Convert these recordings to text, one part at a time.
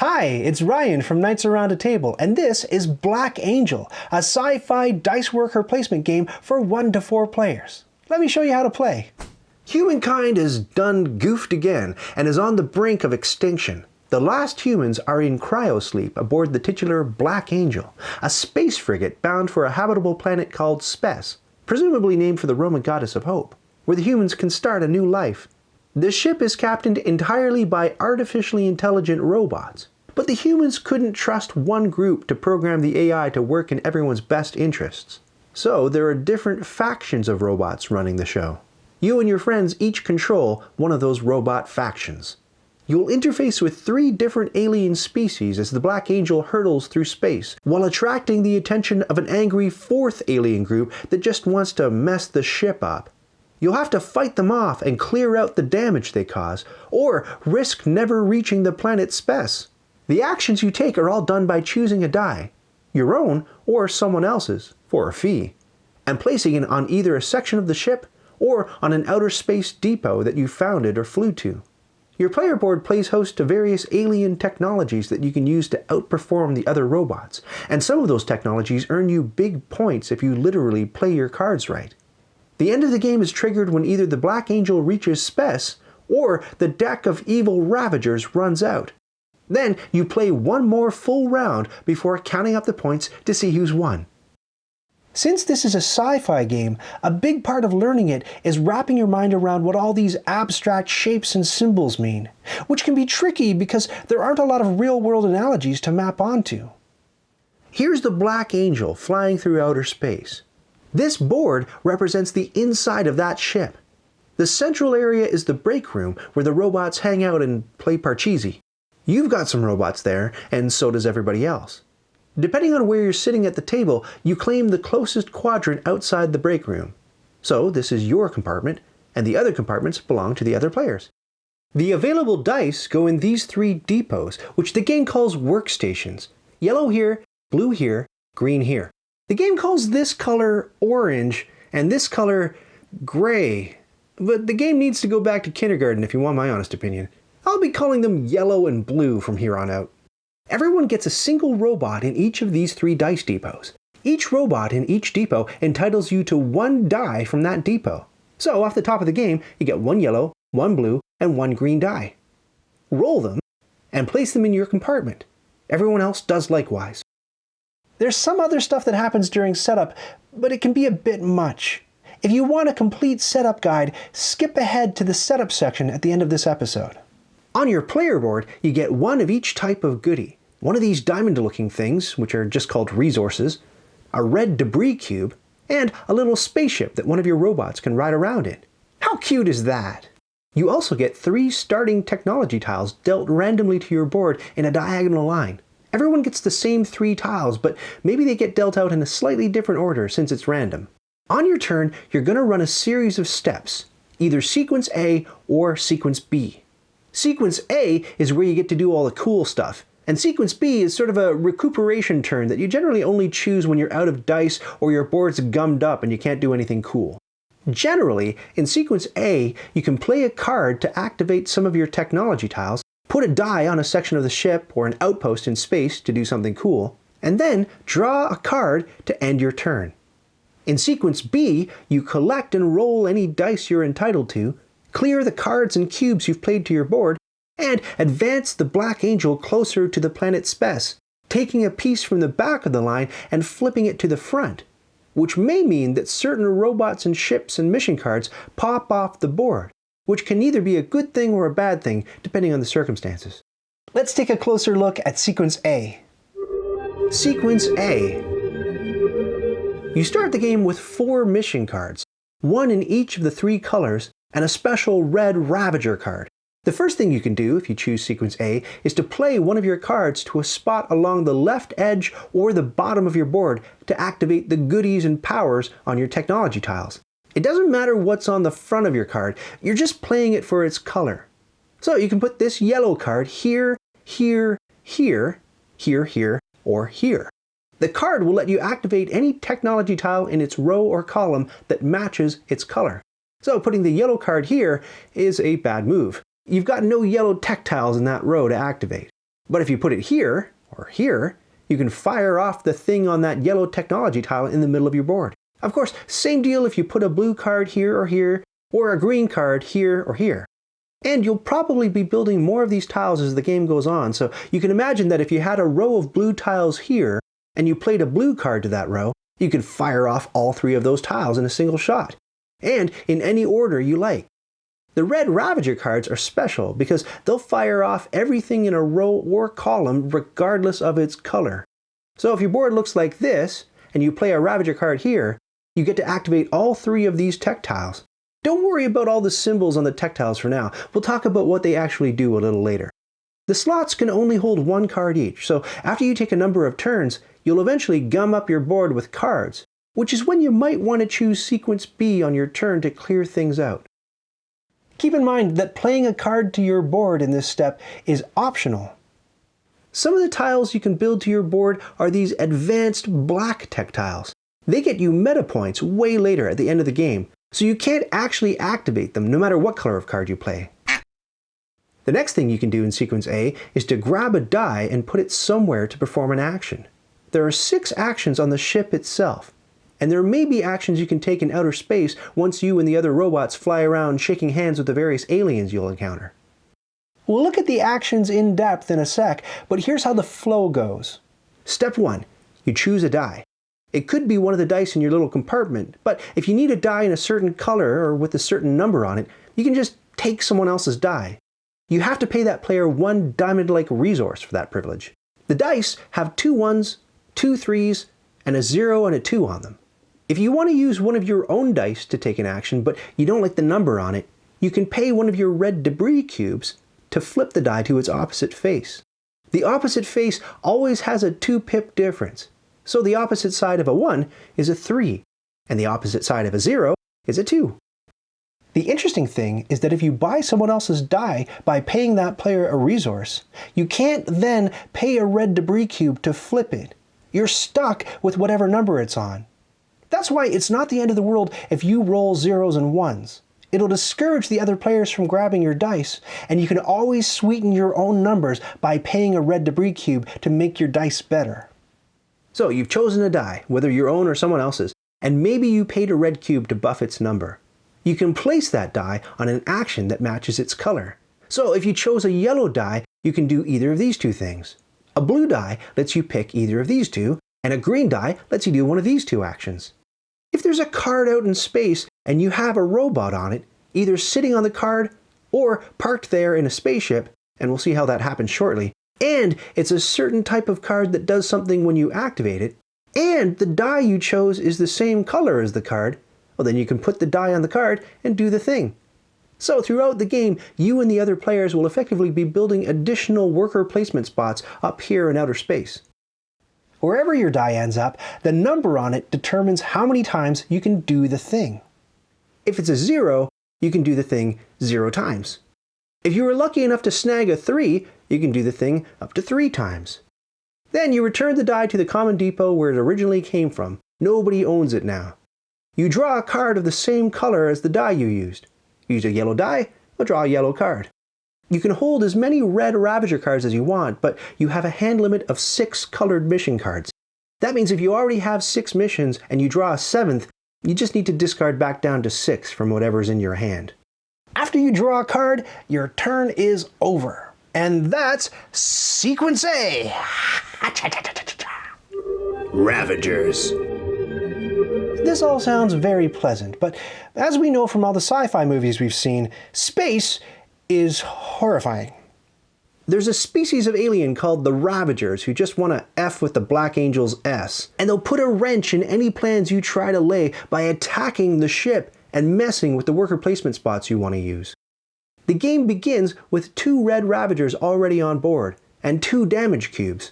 Hi, it's Ryan from Knights Around a Table, and this is Black Angel, a sci-fi dice worker placement game for 1 to 4 players. Let me show you how to play. Humankind has done goofed again and is on the brink of extinction. The last humans are in cryosleep aboard the titular Black Angel, a space frigate bound for a habitable planet called Spes, presumably named for the Roman goddess of hope, where the humans can start a new life. The ship is captained entirely by artificially intelligent robots, but the humans couldn't trust one group to program the AI to work in everyone's best interests. So there are different factions of robots running the show. You and your friends each control one of those robot factions. You'll interface with 3 different alien species as the Black Angel hurtles through space, while attracting the attention of an angry 4th alien group that just wants to mess the ship up. You'll have to fight them off and clear out the damage they cause, or risk never reaching the planet Spes. The actions you take are all done by choosing a die, your own or someone else's, for a fee, and placing it on either a section of the ship or on an outer space depot that you founded or flew to. Your player board plays host to various alien technologies that you can use to outperform the other robots, and some of those technologies earn you big points if you literally play your cards right. The end of the game is triggered when either the Black Angel reaches Spes, or the deck of evil Ravagers runs out. Then you play one more full round before counting up the points to see who's won. Since this is a sci-fi game, a big part of learning it is wrapping your mind around what all these abstract shapes and symbols mean, which can be tricky because there aren't a lot of real-world analogies to map onto. Here's the Black Angel flying through outer space. This board represents the inside of that ship. The central area is the break room where the robots hang out and play parcheesi. You've got some robots there, and so does everybody else. Depending on where you're sitting at the table, you claim the closest quadrant outside the break room. So this is your compartment, and the other compartments belong to the other players. The available dice go in these 3 depots, which the game calls workstations. Yellow here, blue here, green here. The game calls this color orange and this color gray, but the game needs to go back to kindergarten if you want my honest opinion. I'll be calling them yellow and blue from here on out. Everyone gets a single robot in each of these 3 dice depots. Each robot in each depot entitles you to 1 die from that depot. So off the top of the game, you get 1 yellow, 1 blue, and 1 green die. Roll them and place them in your compartment. Everyone else does likewise. There's some other stuff that happens during setup, but it can be a bit much. If you want a complete setup guide, skip ahead to the setup section at the end of this episode. On your player board, you get 1 of each type of goodie. One of these diamond-looking things, which are just called resources, a red debris cube, and a little spaceship that one of your robots can ride around in. How cute is that? You also get 3 starting technology tiles dealt randomly to your board in a diagonal line. Everyone gets the same 3 tiles, but maybe they get dealt out in a slightly different order since it's random. On your turn, you're going to run a series of steps, either Sequence A or Sequence B. Sequence A is where you get to do all the cool stuff, and Sequence B is sort of a recuperation turn that you generally only choose when you're out of dice or your board's gummed up and you can't do anything cool. Generally, in Sequence A, you can play a card to activate some of your technology tiles, put a die on a section of the ship or an outpost in space to do something cool, and then draw a card to end your turn. In Sequence B, you collect and roll any dice you're entitled to, clear the cards and cubes you've played to your board, and advance the Black Angel closer to the planet Spes, taking a piece from the back of the line and flipping it to the front, which may mean that certain robots and ships and mission cards pop off the board, which can either be a good thing or a bad thing, depending on the circumstances. Let's take a closer look at Sequence A. Sequence A. You start the game with 4 mission cards, 1 in each of the 3 colors, and a special red Ravager card. The first thing you can do if you choose Sequence A is to play one of your cards to a spot along the left edge or the bottom of your board to activate the goodies and powers on your technology tiles. It doesn't matter what's on the front of your card, you're just playing it for its color. So you can put this yellow card here, here, here, here, here, or here. The card will let you activate any technology tile in its row or column that matches its color. So putting the yellow card here is a bad move. You've got no yellow tech tiles in that row to activate. But if you put it here, or here, you can fire off the thing on that yellow technology tile in the middle of your board. Of course, same deal if you put a blue card here, or a green card here or here. And you'll probably be building more of these tiles as the game goes on, so you can imagine that if you had a row of blue tiles here, and you played a blue card to that row, you could fire off all 3 of those tiles in a single shot, and in any order you like. The red Ravager cards are special because they'll fire off everything in a row or column regardless of its color. So if your board looks like this, and you play a Ravager card here, you get to activate all 3 of these tech tiles. Don't worry about all the symbols on the tech tiles for now. We'll talk about what they actually do a little later. The slots can only hold 1 card each, so after you take a number of turns, you'll eventually gum up your board with cards, which is when you might want to choose sequence B on your turn to clear things out. Keep in mind that playing a card to your board in this step is optional. Some of the tiles you can build to your board are these advanced black tech tiles. They get you meta points way later at the end of the game, so you can't actually activate them no matter what color of card you play. The next thing you can do in sequence A is to grab a die and put it somewhere to perform an action. There are 6 actions on the ship itself, and there may be actions you can take in outer space once you and the other robots fly around shaking hands with the various aliens you'll encounter. We'll look at the actions in depth in a sec, but here's how the flow goes. Step 1. You choose a die. It could be one of the dice in your little compartment, but if you need a die in a certain color or with a certain number on it, you can just take someone else's die. You have to pay that player 1 diamond-like resource for that privilege. The dice have 2 1s, 2 3s, and a 0 and a 2 on them. If you want to use one of your own dice to take an action, but you don't like the number on it, you can pay one of your red debris cubes to flip the die to its opposite face. The opposite face always has a 2 pip difference, so the opposite side of a 1 is a 3, and the opposite side of a 0 is a 2. The interesting thing is that if you buy someone else's die by paying that player a resource, you can't then pay a red debris cube to flip it. You're stuck with whatever number it's on. That's why it's not the end of the world if you roll 0s and 1s. It'll discourage the other players from grabbing your dice, and you can always sweeten your own numbers by paying a red debris cube to make your dice better. So you've chosen a die, whether your own or someone else's, and maybe you paid a red cube to buff its number. You can place that die on an action that matches its color. So if you chose a yellow die, you can do either of these 2 things. A blue die lets you pick either of these 2, and a green die lets you do one of these 2 actions. If there's a card out in space and you have a robot on it, either sitting on the card or parked there in a spaceship, and we'll see how that happens shortly, and it's a certain type of card that does something when you activate it, and the die you chose is the same color as the card, well then you can put the die on the card and do the thing. So throughout the game, you and the other players will effectively be building additional worker placement spots up here in outer space. Wherever your die ends up, the number on it determines how many times you can do the thing. If it's a 0, you can do the thing 0 times. If you were lucky enough to snag a 3, you can do the thing up to 3 times. Then you return the die to the common depot where it originally came from. Nobody owns it now. You draw a card of the same color as the die you used. Use a yellow die, or draw a yellow card. You can hold as many red Ravager cards as you want, but you have a hand limit of 6 colored mission cards. That means if you already have 6 missions and you draw a 7th, you just need to discard back down to 6 from whatever's in your hand. After you draw a card, your turn is over. And that's Sequence A! Ravagers. This all sounds very pleasant, but as we know from all the sci-fi movies we've seen, space is horrifying. There's a species of alien called the Ravagers who just want to F with the Black Angel's S, and they'll put a wrench in any plans you try to lay by attacking the ship and messing with the worker placement spots you want to use. The game begins with 2 red Ravagers already on board, and 2 damage cubes.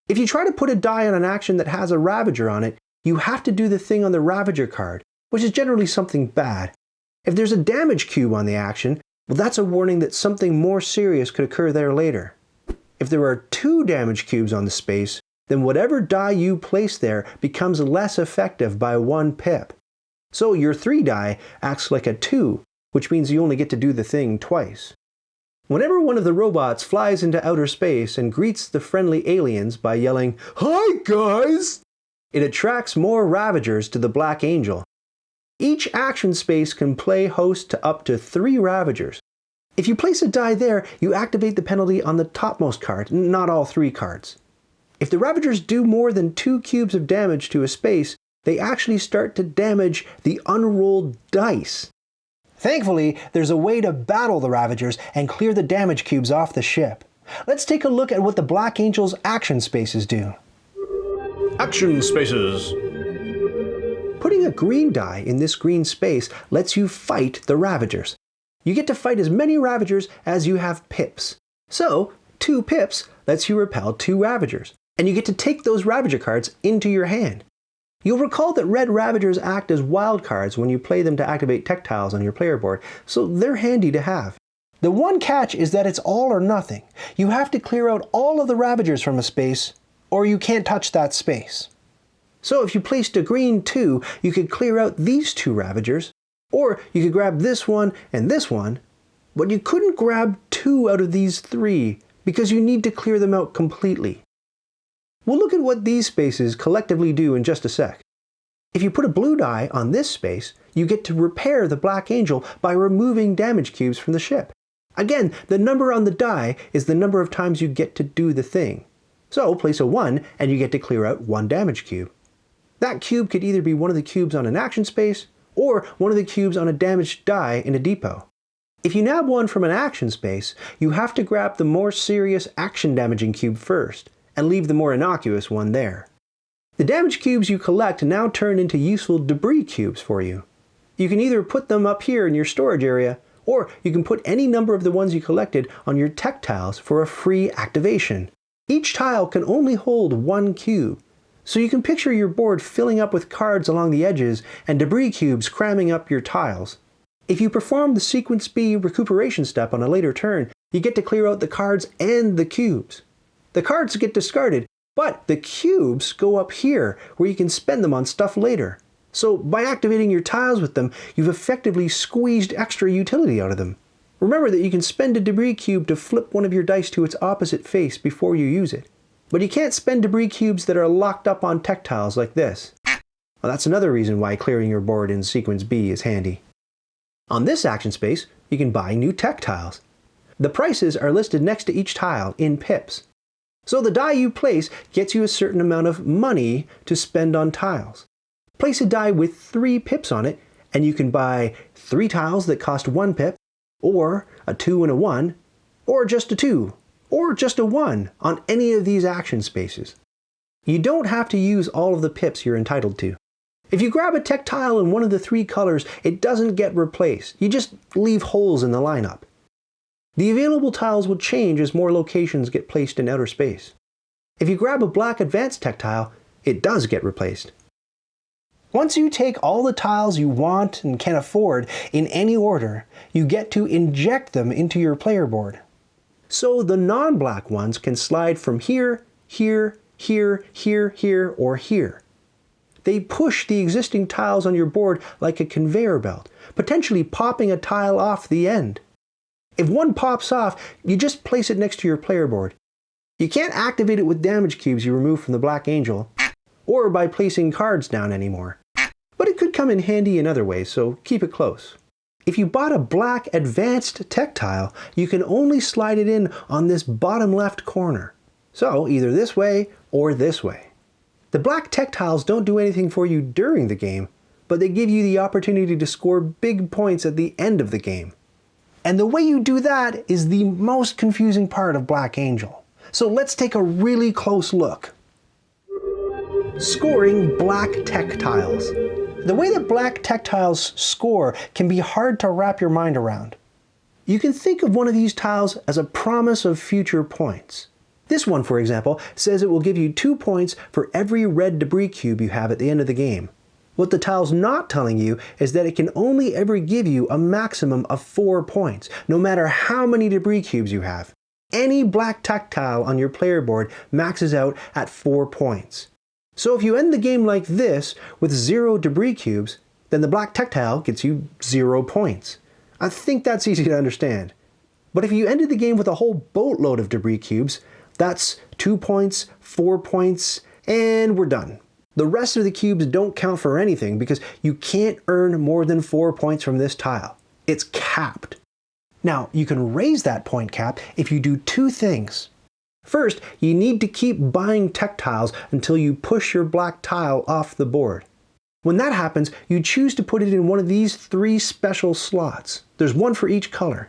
If you try to put a die on an action that has a Ravager on it, you have to do the thing on the Ravager card, which is generally something bad. If there's a damage cube on the action, well, that's a warning that something more serious could occur there later. If there are 2 damage cubes on the space, then whatever die you place there becomes less effective by 1 pip. So your 3 die acts like a 2, which means you only get to do the thing twice. Whenever one of the robots flies into outer space and greets the friendly aliens by yelling, "Hi guys!" it attracts more Ravagers to the Black Angel. Each action space can play host to up to 3 Ravagers. If you place a die there, you activate the penalty on the topmost card, not all 3 cards. If the Ravagers do more than 2 cubes of damage to a space, they actually start to damage the unrolled dice. Thankfully, there's a way to battle the Ravagers and clear the damage cubes off the ship. Let's take a look at what the Black Angel's action spaces do. Action spaces. Putting a green die in this green space lets you fight the Ravagers. You get to fight as many Ravagers as you have pips. So, 2 pips lets you repel 2 Ravagers, and you get to take those Ravager cards into your hand. You'll recall that red Ravagers act as wild cards when you play them to activate tech tiles on your player board, so they're handy to have. The one catch is that it's all or nothing. You have to clear out all of the Ravagers from a space, or you can't touch that space. So if you placed a green 2, you could clear out these 2 Ravagers, or you could grab this one and this one, but you couldn't grab 2 out of these 3, because you need to clear them out completely. We'll look at what these spaces collectively do in just a sec. If you put a blue die on this space, you get to repair the Black Angel by removing damage cubes from the ship. Again, the number on the die is the number of times you get to do the thing. So place a 1 and you get to clear out 1 damage cube. That cube could either be one of the cubes on an action space, or one of the cubes on a damaged die in a depot. If you nab one from an action space, you have to grab the more serious action damaging cube first, and leave the more innocuous one there. The damage cubes you collect now turn into useful debris cubes for you. You can either put them up here in your storage area, or you can put any number of the ones you collected on your tech tiles for a free activation. Each tile can only hold 1 cube, so you can picture your board filling up with cards along the edges and debris cubes cramming up your tiles. If you perform the Sequence B recuperation step on a later turn, you get to clear out the cards and the cubes. The cards get discarded, but the cubes go up here where you can spend them on stuff later. So by activating your tiles with them, you've effectively squeezed extra utility out of them. Remember that you can spend a debris cube to flip one of your dice to its opposite face before you use it. But you can't spend debris cubes that are locked up on tech tiles like this. Well, that's another reason why clearing your board in Sequence B is handy. On this action space, you can buy new tech tiles. The prices are listed next to each tile in pips. So the die you place gets you a certain amount of money to spend on tiles. Place a die with 3 pips on it, and you can buy 3 tiles that cost 1 pip, or a 2 and a 1, or just a 2, or just a 1 on any of these action spaces. You don't have to use all of the pips you're entitled to. If you grab a tech tile in one of the 3 colors, it doesn't get replaced. You just leave holes in the lineup. The available tiles will change as more locations get placed in outer space. If you grab a black advanced tech tile, it does get replaced. Once you take all the tiles you want and can afford in any order, you get to inject them into your player board. So the non-black ones can slide from here, here, here, here, here, or here. They push the existing tiles on your board like a conveyor belt, potentially popping a tile off the end. If one pops off, you just place it next to your player board. You can't activate it with damage cubes you remove from the Black Angel, or by placing cards down anymore. But it could come in handy in other ways, so keep it close. If you bought a black advanced tech tile, you can only slide it in on this bottom left corner. So either this way or this way. The black tech tiles don't do anything for you during the game, but they give you the opportunity to score big points at the end of the game. And the way you do that is the most confusing part of Black Angel. So let's take a really close look. Scoring black tech tiles. The way that black tech tiles score can be hard to wrap your mind around. You can think of one of these tiles as a promise of future points. This one, for example, says it will give you 2 points for every red debris cube you have at the end of the game. What the tile's not telling you is that it can only ever give you a maximum of 4 points, no matter how many debris cubes you have. Any black tech tile on your player board maxes out at 4 points. So if you end the game like this, with 0 debris cubes, then the black tech tile gets you 0 points. I think that's easy to understand. But if you ended the game with a whole boatload of debris cubes, that's 2 points, 4 points, and we're done. The rest of the cubes don't count for anything because you can't earn more than 4 points from this tile. It's capped. Now, you can raise that point cap if you do two things. First, you need to keep buying tech tiles until you push your black tile off the board. When that happens, you choose to put it in one of these 3 special slots. There's one for each color.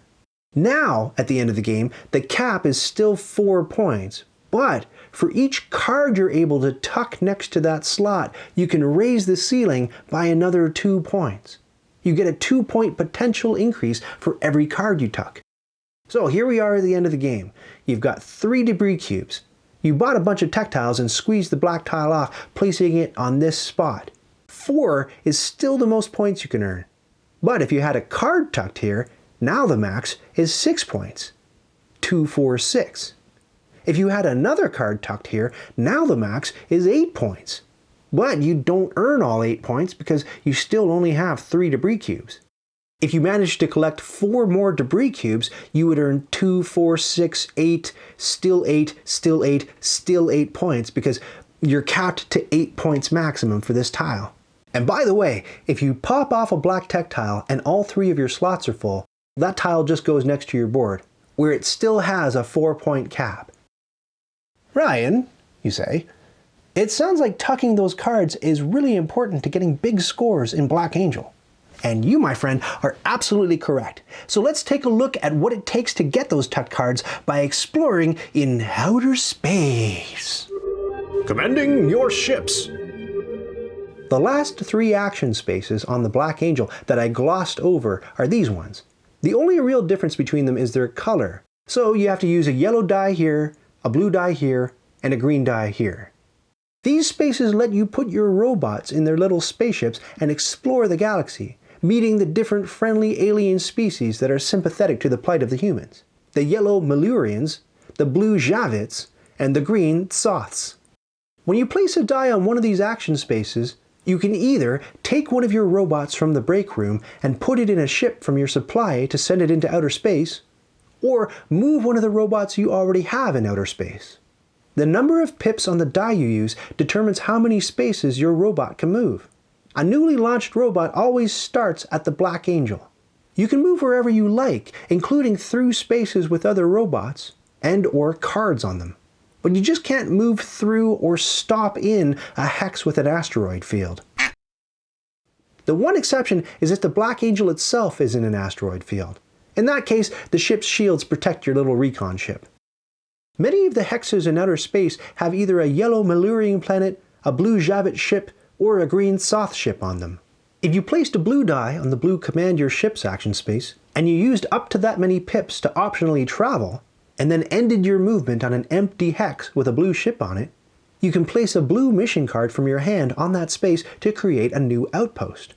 Now, at the end of the game, the cap is still 4 points, but for each card you're able to tuck next to that slot, you can raise the ceiling by another 2 points. You get a 2-point potential increase for every card you tuck. So here we are at the end of the game. You've got 3 debris cubes. You bought a bunch of tech tiles and squeezed the black tile off, placing it on this spot. 4 is still the most points you can earn. But if you had a card tucked here, now the max is 6 points. 2, 4, 6. If you had another card tucked here, now the max is 8 points. But you don't earn all 8 points because you still only have 3 debris cubes. If you managed to collect 4 more debris cubes, you would earn 2, 4, 6, 8, still 8, still 8, still 8 points because you're capped to 8 points maximum for this tile. And by the way, if you pop off a black tech tile and all 3 of your slots are full, that tile just goes next to your board, where it still has a 4-point cap. Ryan, you say, it sounds like tucking those cards is really important to getting big scores in Black Angel. And you, my friend, are absolutely correct. So let's take a look at what it takes to get those tucked cards by exploring in outer space. Commanding your ships. The last 3 action spaces on the Black Angel that I glossed over are these ones. The only real difference between them is their color. So you have to use a yellow die here, a blue die here, and a green die here. These spaces let you put your robots in their little spaceships and explore the galaxy, meeting the different friendly alien species that are sympathetic to the plight of the humans. The yellow Malurians, the blue Javits, and the green Tsoths. When you place a die on one of these action spaces, you can either take one of your robots from the break room and put it in a ship from your supply to send it into outer space, or move one of the robots you already have in outer space. The number of pips on the die you use determines how many spaces your robot can move. A newly launched robot always starts at the Black Angel. You can move wherever you like, including through spaces with other robots and or cards on them. But you just can't move through or stop in a hex with an asteroid field. The one exception is if the Black Angel itself is in an asteroid field. In that case, the ship's shields protect your little recon ship. Many of the hexes in outer space have either a yellow Malurian planet, a blue Javit ship, or a green Tsoth ship on them. If you placed a blue die on the blue Command Your Ships action space, and you used up to that many pips to optionally travel, and then ended your movement on an empty hex with a blue ship on it, you can place a blue mission card from your hand on that space to create a new outpost.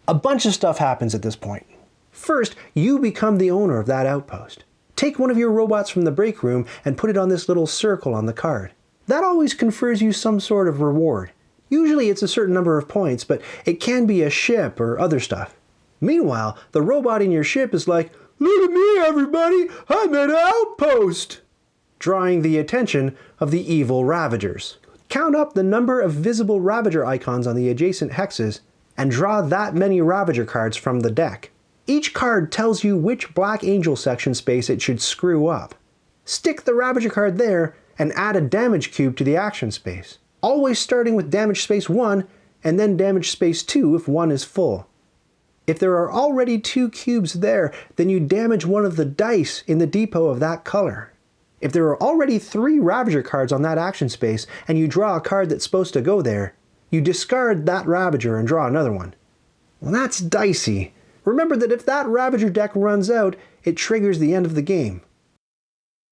A bunch of stuff happens at this point. First, you become the owner of that outpost. Take one of your robots from the break room and put it on this little circle on the card. That always confers you some sort of reward. Usually it's a certain number of points, but it can be a ship or other stuff. Meanwhile, the robot in your ship is like, "Look at me, everybody! I'm at an outpost!" drawing the attention of the evil Ravagers. Count up the number of visible Ravager icons on the adjacent hexes and draw that many Ravager cards from the deck. Each card tells you which Black Angel section space it should screw up. Stick the Ravager card there and add a damage cube to the action space, always starting with damage space 1 and then damage space 2 if 1 is full. If there are already 2 cubes there, then you damage one of the dice in the depot of that color. If there are already 3 Ravager cards on that action space and you draw a card that's supposed to go there, you discard that Ravager and draw another one. Well, that's dicey. Remember that if that Ravager deck runs out, it triggers the end of the game.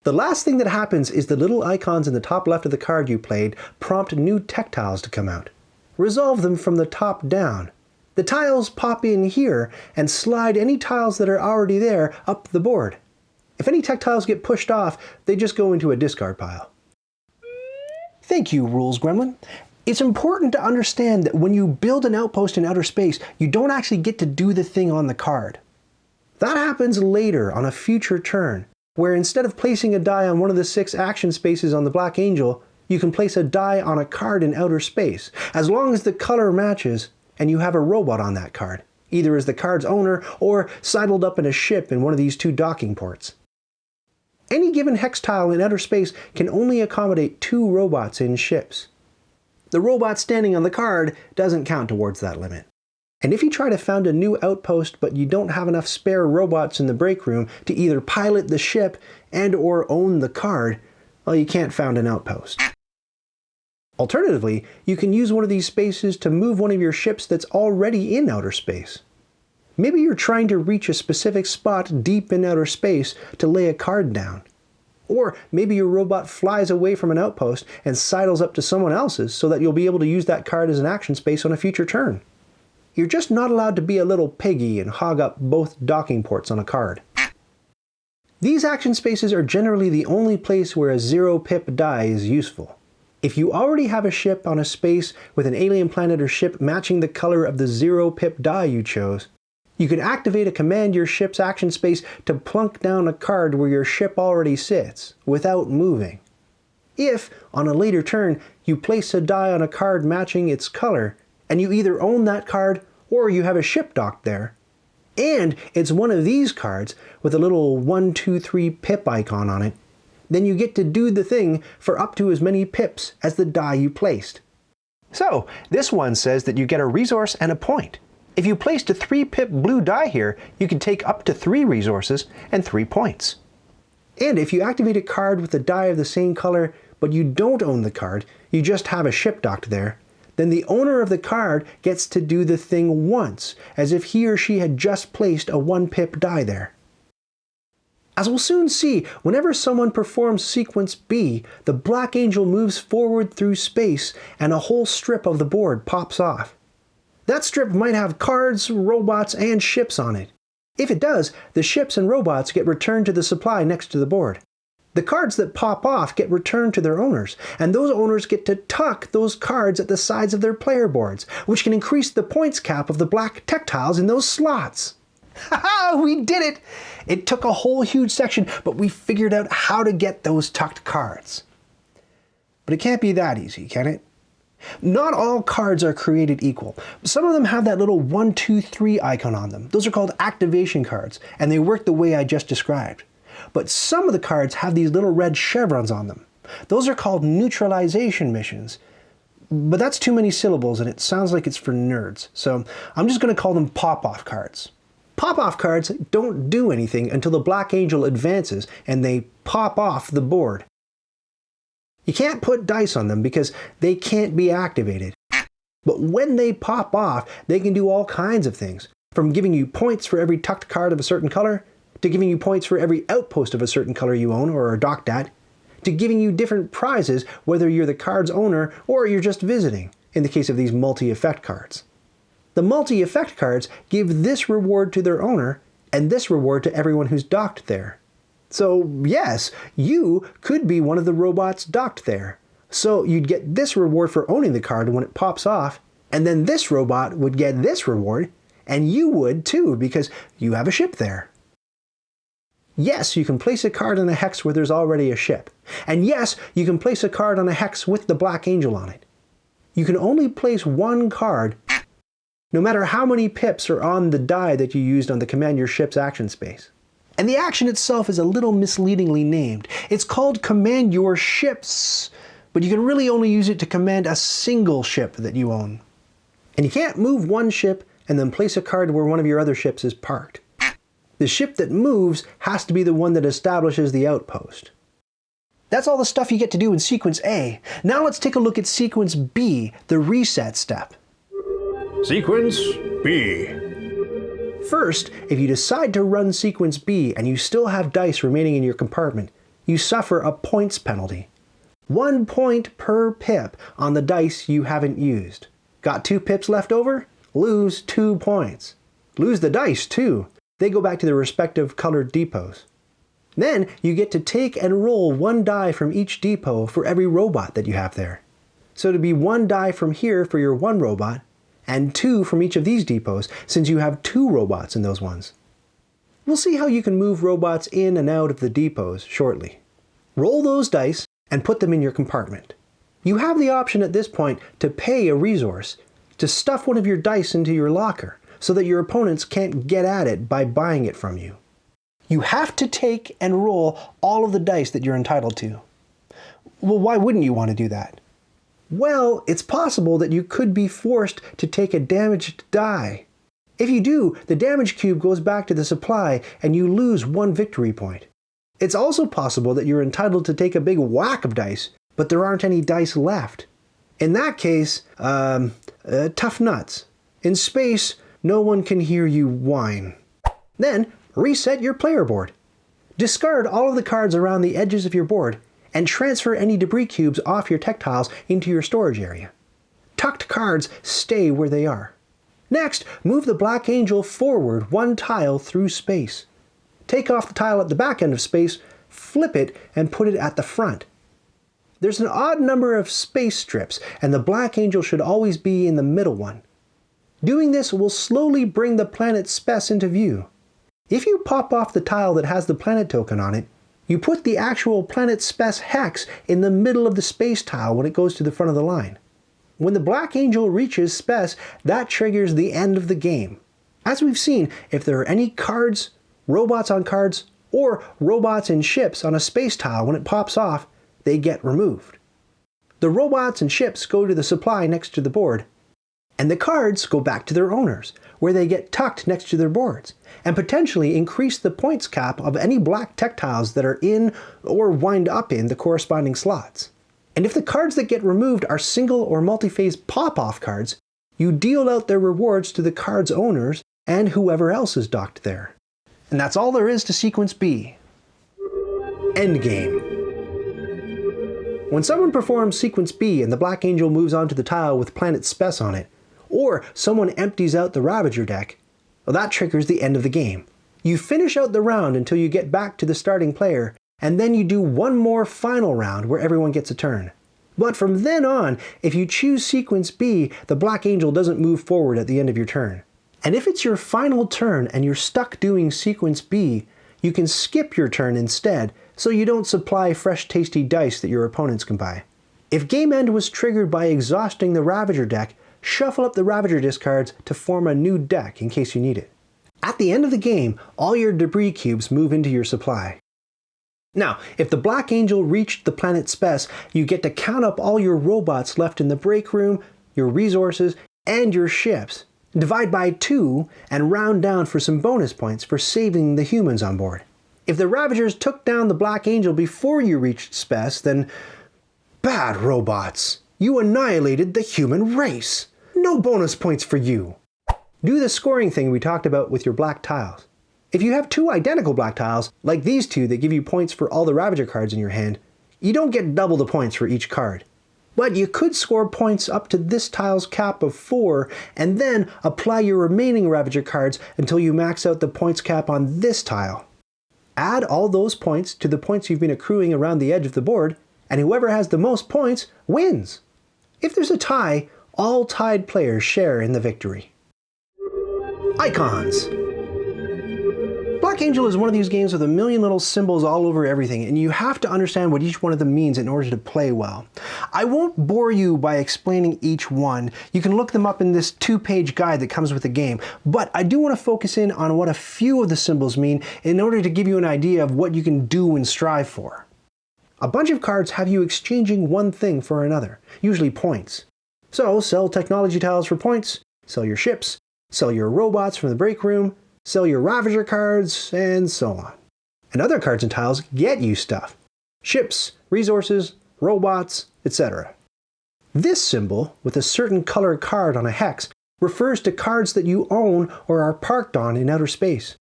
The last thing that happens is the little icons in the top left of the card you played prompt new tech tiles to come out. Resolve them from the top down. The tiles pop in here and slide any tiles that are already there up the board. If any tech tiles get pushed off, they just go into a discard pile. Thank you, Rules Gremlin. It's important to understand that when you build an outpost in outer space, you don't actually get to do the thing on the card. That happens later on a future turn, where instead of placing a die on one of the 6 action spaces on the Black Angel, you can place a die on a card in outer space, as long as the color matches and you have a robot on that card, either as the card's owner or sidled up in a ship in one of these 2 docking ports. Any given hex tile in outer space can only accommodate 2 robots in ships. The robot standing on the card doesn't count towards that limit. And if you try to found a new outpost but you don't have enough spare robots in the break room to either pilot the ship and or own the card, well, you can't found an outpost. Alternatively, you can use one of these spaces to move one of your ships that's already in outer space. Maybe you're trying to reach a specific spot deep in outer space to lay a card down. Or maybe your robot flies away from an outpost and sidles up to someone else's so that you'll be able to use that card as an action space on a future turn. You're just not allowed to be a little piggy and hog up both docking ports on a card. These action spaces are generally the only place where a 0-pip die is useful. If you already have a ship on a space with an alien planet or ship matching the color of the 0-pip die you chose, you can activate a command your ship's action space to plunk down a card where your ship already sits, without moving. If, on a later turn, you place a die on a card matching its color, and you either own that card or you have a ship docked there, and it's one of these cards with a little 1, 2, 3 pip icon on it, then you get to do the thing for up to as many pips as the die you placed. So, this one says that you get a resource and a point. If you placed a 3-pip blue die here, you can take up to 3 resources and 3 points. And if you activate a card with a die of the same color, but you don't own the card, you just have a ship docked there, then the owner of the card gets to do the thing once, as if he or she had just placed a 1-pip die there. As we'll soon see, whenever someone performs sequence B, the Black Angel moves forward through space and a whole strip of the board pops off. That strip might have cards, robots, and ships on it. If it does, the ships and robots get returned to the supply next to the board. The cards that pop off get returned to their owners, and those owners get to tuck those cards at the sides of their player boards, which can increase the points cap of the black tech tiles in those slots. Haha, we did it! It took a whole huge section, but we figured out how to get those tucked cards. But it can't be that easy, can it? Not all cards are created equal. Some of them have that little 1, 2, 3 icon on them. Those are called activation cards, and they work the way I just described. But some of the cards have these little red chevrons on them. Those are called neutralization missions. But that's too many syllables, and it sounds like it's for nerds. So I'm just going to call them pop-off cards. Pop-off cards don't do anything until the Black Angel advances and they pop off the board. You can't put dice on them because they can't be activated. But when they pop off, they can do all kinds of things, from giving you points for every tucked card of a certain color, to giving you points for every outpost of a certain color you own or are docked at, to giving you different prizes whether you're the card's owner or you're just visiting, in the case of these multi-effect cards. The multi-effect cards give this reward to their owner and this reward to everyone who's docked there. So yes, you could be one of the robots docked there. So you'd get this reward for owning the card when it pops off, and then this robot would get this reward, and you would too because you have a ship there. Yes, you can place a card on a hex where there's already a ship. And yes, you can place a card on a hex with the Black Angel on it. You can only place one card no matter how many pips are on the die that you used on the command your ship's action space. And the action itself is a little misleadingly named. It's called command your ships, but you can really only use it to command a single ship that you own. And you can't move one ship and then place a card where one of your other ships is parked. The ship that moves has to be the one that establishes the outpost. That's all the stuff you get to do in Sequence A. Now let's take a look at Sequence B, the reset step. Sequence B. First, if you decide to run Sequence B and you still have dice remaining in your compartment, you suffer a points penalty. 1 point per pip on the dice you haven't used. Got 2 pips left over? Lose 2 points. Lose the dice too. They go back to their respective colored depots. Then you get to take and roll 1 die from each depot for every robot that you have there. So it'd be 1 die from here for your 1 robot, and 2 from each of these depots since you have 2 robots in those ones. We'll see how you can move robots in and out of the depots shortly. Roll those dice and put them in your compartment. You have the option at this point to pay a resource to stuff one of your dice into your locker so that your opponents can't get at it by buying it from you. You have to take and roll all of the dice that you're entitled to. Well, why wouldn't you want to do that? Well, it's possible that you could be forced to take a damaged die. If you do, the damage cube goes back to the supply and you lose 1 victory point. It's also possible that you're entitled to take a big whack of dice, but there aren't any dice left. In that case, tough nuts. In space, no one can hear you whine. Then, reset your player board. Discard all of the cards around the edges of your board and transfer any debris cubes off your tech tiles into your storage area. Tucked cards stay where they are. Next, move the Black Angel forward 1 tile through space. Take off the tile at the back end of space, flip it, and put it at the front. There's an odd number of space strips, and the Black Angel should always be in the middle one. Doing this will slowly bring the planet Spec into view. If you pop off the tile that has the planet token on it, you put the actual planet Spec hex in the middle of the space tile when it goes to the front of the line. When the Black Angel reaches Spec, that triggers the end of the game. As we've seen, if there are any cards, robots on cards, or robots and ships on a space tile when it pops off, they get removed. The robots and ships go to the supply next to the board, and the cards go back to their owners, where they get tucked next to their boards, and potentially increase the points cap of any black tech tiles that are in or wind up in the corresponding slots. And if the cards that get removed are single or multi-phase pop-off cards, you deal out their rewards to the card's owners and whoever else is docked there. And that's all there is to Sequence B. Endgame. When someone performs Sequence B and the Black Angel moves onto the tile with Planet Spec on it, or someone empties out the Ravager deck, well, that triggers the end of the game. You finish out the round until you get back to the starting player, and then you do one more final round where everyone gets a turn. But from then on, if you choose Sequence B, the Black Angel doesn't move forward at the end of your turn. And if it's your final turn and you're stuck doing Sequence B, you can skip your turn instead, so you don't supply fresh tasty dice that your opponents can buy. If game end was triggered by exhausting the Ravager deck, shuffle up the Ravager discards to form a new deck in case you need it. At the end of the game, all your debris cubes move into your supply. Now, if the Black Angel reached the planet Spec, you get to count up all your robots left in the break room, your resources, and your ships. Divide by 2 and round down for some bonus points for saving the humans on board. If the Ravagers took down the Black Angel before you reached Spec, then bad robots. You annihilated the human race. No bonus points for you. Do the scoring thing we talked about with your black tiles. If you have 2 identical black tiles, like these 2 that give you points for all the Ravager cards in your hand, you don't get double the points for each card. But you could score points up to this tile's cap of 4, and then apply your remaining Ravager cards until you max out the points cap on this tile. Add all those points to the points you've been accruing around the edge of the board, and whoever has the most points wins. If there's a tie, all tied players share in the victory. Icons. Black Angel is one of these games with a million little symbols all over everything, and you have to understand what each one of them means in order to play well. I won't bore you by explaining each one. You can look them up in this 2-page guide that comes with the game, but I do want to focus in on what a few of the symbols mean in order to give you an idea of what you can do and strive for. A bunch of cards have you exchanging one thing for another, usually points. So sell technology tiles for points, sell your ships, sell your robots from the break room, sell your Ravager cards, and so on. And other cards and tiles get you stuff. Ships, resources, robots, etc. This symbol, with a certain color card on a hex, refers to cards that you own or are parked on in outer space.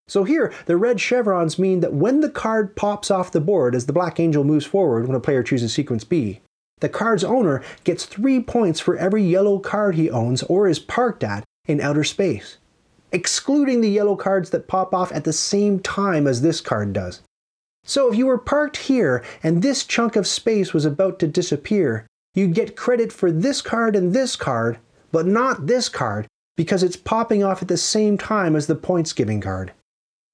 So here, the red chevrons mean that when the card pops off the board as the Black Angel moves forward when a player chooses Sequence B, the card's owner gets 3 points for every yellow card he owns or is parked at in outer space, excluding the yellow cards that pop off at the same time as this card does. So if you were parked here and this chunk of space was about to disappear, you'd get credit for this card and this card, but not this card, because it's popping off at the same time as the points-giving card.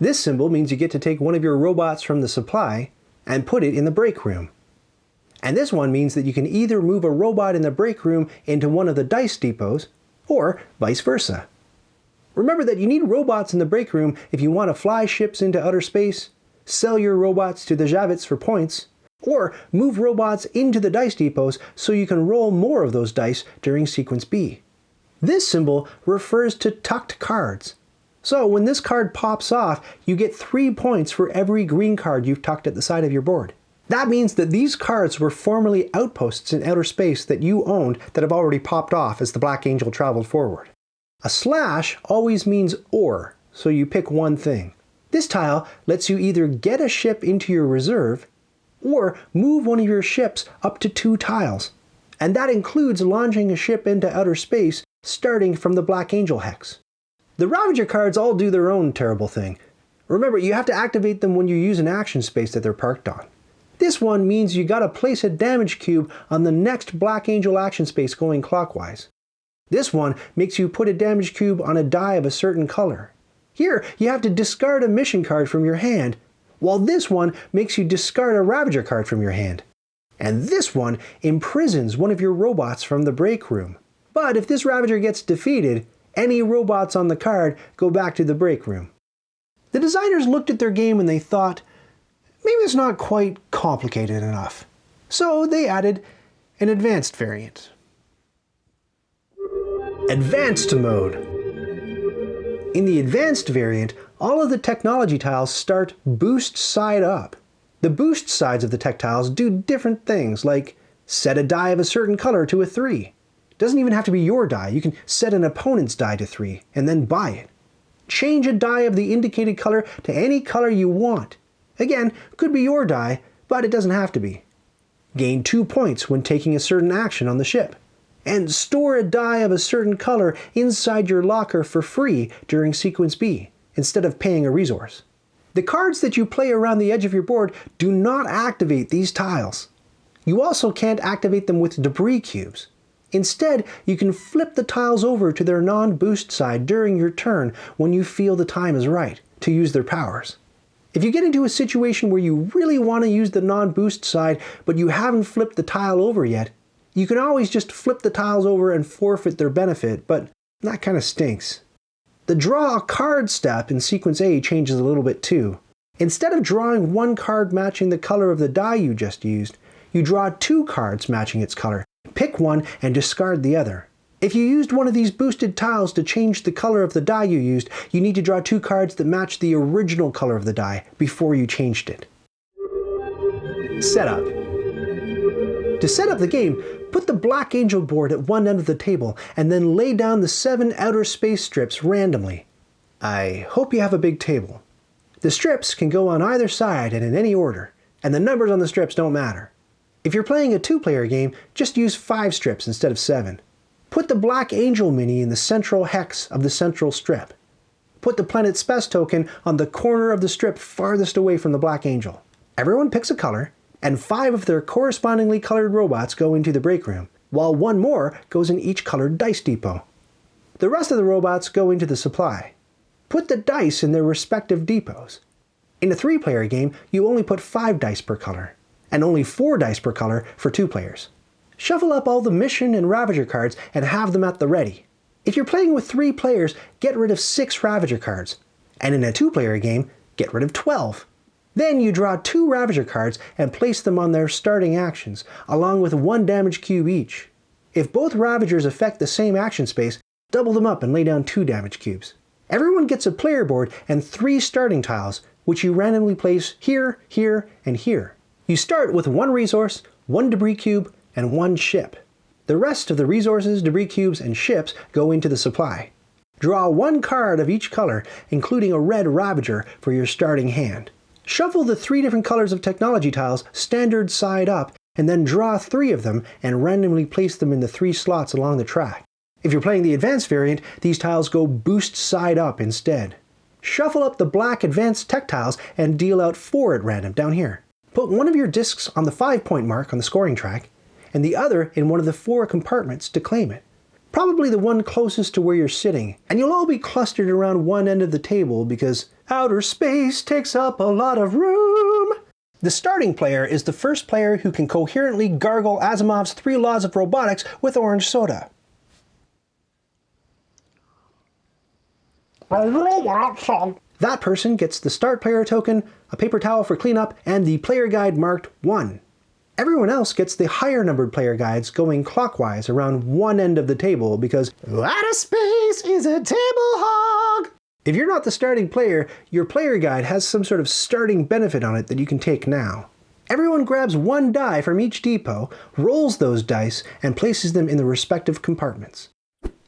This symbol means you get to take one of your robots from the supply and put it in the break room. And this one means that you can either move a robot in the break room into one of the dice depots, or vice versa. Remember that you need robots in the break room if you want to fly ships into outer space, sell your robots to the Javits for points, or move robots into the dice depots so you can roll more of those dice during Sequence B. This symbol refers to tucked cards. So when this card pops off, you get 3 points for every green card you've tucked at the side of your board. That means that these cards were formerly outposts in outer space that you owned that have already popped off as the Black Angel traveled forward. A slash always means or, so you pick one thing. This tile lets you either get a ship into your reserve, or move one of your ships up to 2 tiles. And that includes launching a ship into outer space starting from the Black Angel hex. The Ravager cards all do their own terrible thing. Remember, you have to activate them when you use an action space that they're parked on. This one means you gotta place a damage cube on the next Black Angel action space going clockwise. This one makes you put a damage cube on a die of a certain color. Here, you have to discard a mission card from your hand, while this one makes you discard a Ravager card from your hand. And this one imprisons one of your robots from the break room. But if this Ravager gets defeated, any robots on the card go back to the break room. The designers looked at their game and they thought, maybe it's not quite complicated enough. So they added an advanced variant. Advanced mode. In the advanced variant, all of the technology tiles start boost side up. The boost sides of the tech tiles do different things, like set a die of a certain color to a 3. It doesn't even have to be your die. You can set an opponent's die to 3 and then buy it. Change a die of the indicated color to any color you want. Again, could be your die, but it doesn't have to be. Gain 2 points when taking a certain action on the ship. And store a die of a certain color inside your locker for free during Sequence B, instead of paying a resource. The cards that you play around the edge of your board do not activate these tiles. You also can't activate them with debris cubes. Instead, you can flip the tiles over to their non-boost side during your turn when you feel the time is right to use their powers. If you get into a situation where you really want to use the non-boost side, but you haven't flipped the tile over yet, you can always just flip the tiles over and forfeit their benefit, but that kind of stinks. The draw a card step in Sequence A changes a little bit too. Instead of drawing one card matching the color of the die you just used, you draw 2 cards matching its color. Pick one and discard the other. If you used one of these boosted tiles to change the color of the die you used, you need to draw 2 cards that match the original color of the die before you changed it. Setup. To set up the game, put the Black Angel board at one end of the table and then lay down the 7 outer space strips randomly. I hope you have a big table. The strips can go on either side and in any order, and the numbers on the strips don't matter. If you're playing a 2-player game, just use 5 strips instead of 7. Put the Black Angel mini in the central hex of the central strip. Put the Planet Spec token on the corner of the strip farthest away from the Black Angel. Everyone picks a color, and 5 of their correspondingly colored robots go into the break room, while 1 more goes in each colored dice depot. The rest of the robots go into the supply. Put the dice in their respective depots. In a 3-player game, you only put 5 dice per color, and only 4 dice per color for 2 players. Shuffle up all the Mission and Ravager cards and have them at the ready. If you're playing with 3 players, get rid of 6 Ravager cards, and in a 2-player game, get rid of 12. Then you draw 2 Ravager cards and place them on their starting actions, along with 1 damage cube each. If both Ravagers affect the same action space, double them up and lay down 2 damage cubes. Everyone gets a player board and 3 starting tiles, which you randomly place here, here, and here. You start with 1 resource, 1 debris cube, and 1 ship. The rest of the resources, debris cubes, and ships go into the supply. Draw 1 card of each color, including a red Ravager, for your starting hand. Shuffle the 3 different colors of technology tiles standard side up, and then draw 3 of them and randomly place them in the 3 slots along the track. If you're playing the advanced variant, these tiles go boost side up instead. Shuffle up the black advanced tech tiles and deal out 4 at random down here. Put one of your discs on the 5-point mark on the scoring track, and the other in one of the 4 compartments to claim it. probably the one closest to where you're sitting, and you'll all be clustered around one end of the table because outer space takes up a lot of room. The starting player is the first player who can coherently gargle Asimov's 3 laws of robotics with orange soda. That person gets the start player token, a paper towel for cleanup, and the player guide marked 1. Everyone else gets the higher numbered player guides going clockwise around one end of the table because outer space is a table hog! If you're not the starting player, your player guide has some sort of starting benefit on it that you can take now. Everyone grabs 1 die from each depot, rolls those dice, and places them in the respective compartments.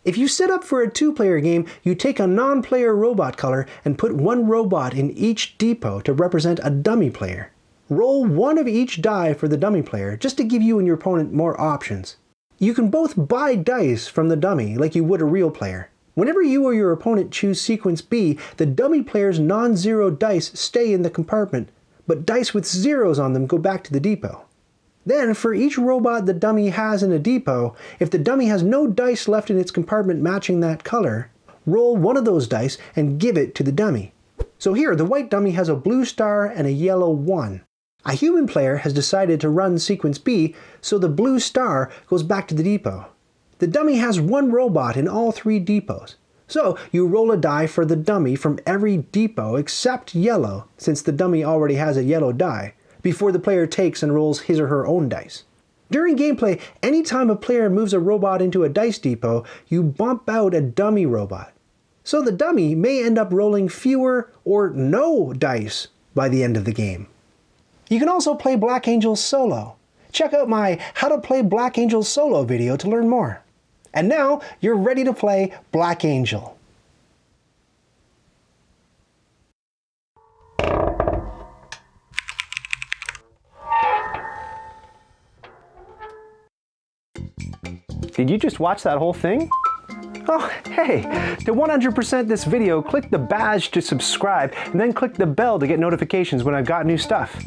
If you set up for a 2-player game, you take a non-player robot color and put 1 robot in each depot to represent a dummy player. Roll 1 of each die for the dummy player, just to give you and your opponent more options. You can both buy dice from the dummy like you would a real player. Whenever you or your opponent choose sequence B, the dummy player's non-zero dice stay in the compartment, but dice with zeros on them go back to the depot. Then, for each robot the dummy has in a depot, if the dummy has no dice left in its compartment matching that color, roll 1 of those dice and give it to the dummy. So here, the white dummy has a blue star and a yellow 1. A human player has decided to run sequence B, so the blue star goes back to the depot. The dummy has 1 robot in all 3 depots. So you roll a die for the dummy from every depot except yellow, since the dummy already has a yellow die, before the player takes and rolls his or her own dice. During gameplay, anytime a player moves a robot into a dice depot, you bump out a dummy robot. So the dummy may end up rolling fewer or no dice by the end of the game. You can also play Black Angel solo. Check out my How to Play Black Angel solo video to learn more. And now you're ready to play Black Angel. Did you just watch that whole thing? Oh, hey, to 100% this video, click the badge to subscribe and then click the bell to get notifications when I've got new stuff.